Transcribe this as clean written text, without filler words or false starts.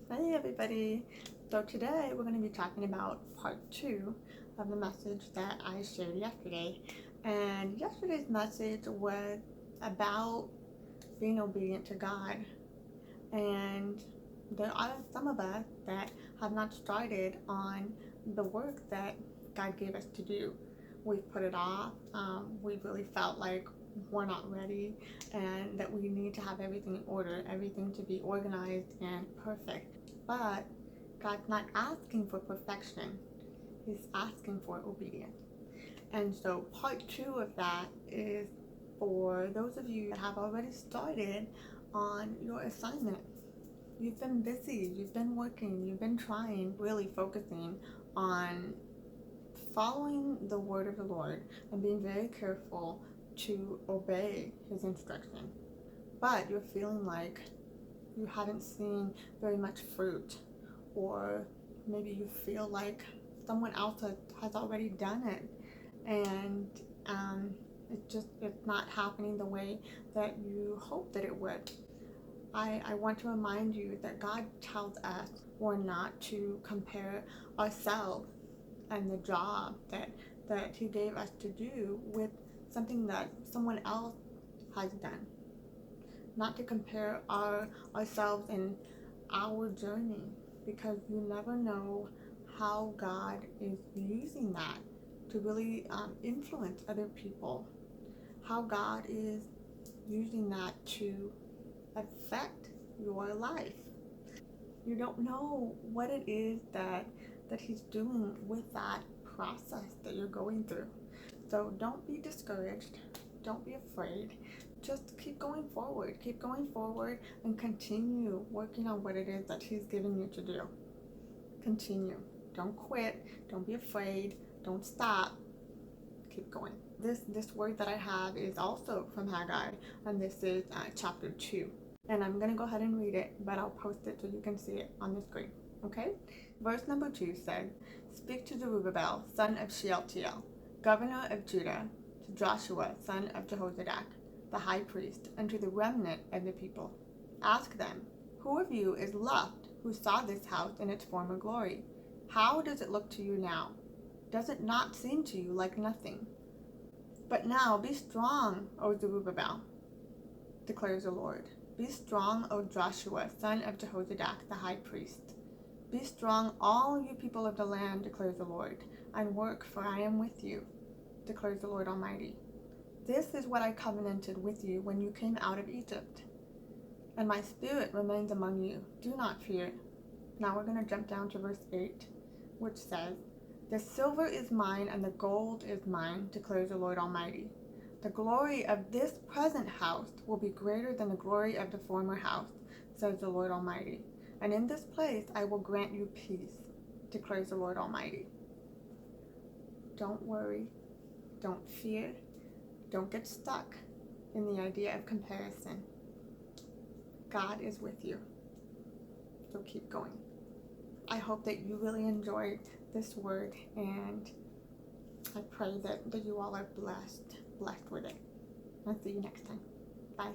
Hey everybody! So today we're going to be talking about part 2 of the message that I shared yesterday. And yesterday's message was about being obedient to God. And there are some of us that have not started on the work that God gave us to do. We've put it off. We really felt like we're not ready and that we need to have everything in order, everything to be organized and perfect. But God's not asking for perfection, He's asking for obedience. And so, part 2 of that is for those of you that have already started on your assignment. You've been busy, you've been working, you've been trying, really focusing on following the word of the Lord and being very careful to obey His instruction. But you're feeling like you haven't seen very much fruit, or maybe you feel like someone else has already done it, and it's not happening the way that you hoped that it would. I want to remind you that God tells us we're not to compare ourselves and the job that He gave us to do with something that someone else has done. Not to compare ourselves in our journey, because you never know how God is using that to really influence other people, how God is using that to affect your life. You don't know what it is that He's doing with that process that you're going through. So don't be discouraged. Don't be afraid. Just keep going forward. Keep going forward and continue working on what it is that He's given you to do. Continue. Don't quit. Don't be afraid. Don't stop. Keep going. This word that I have is also from Haggai, and this is chapter 2. And I'm going to go ahead and read it, but I'll post it so you can see it on the screen. Okay? Verse number 2 says, "Speak to Zerubbabel, son of Shealtiel, governor of Judah, to Joshua, son of Jehozadak, the high priest, and to the remnant of the people. Ask them, who of you is left who saw this house in its former glory? How does it look to you now? Does it not seem to you like nothing? But now be strong, O Zerubbabel, declares the Lord. Be strong, O Joshua, son of Jehozadak, the high priest. Be strong, all you people of the land, declares the Lord, and work, for I am with you, declares the Lord Almighty. This is what I covenanted with you when you came out of Egypt, and my spirit remains among you. Do not fear." Now we're going to jump down to verse 8, which says, "The silver is mine and the gold is mine, declares the Lord Almighty. The glory of this present house will be greater than the glory of the former house, says the Lord Almighty. And in this place I will grant you peace, declares the Lord Almighty." Don't worry. Don't fear. Don't get stuck in the idea of comparison. God is with you. So keep going. I hope that you really enjoyed this word, and I pray that you all are blessed with it. I'll see you next time. Bye.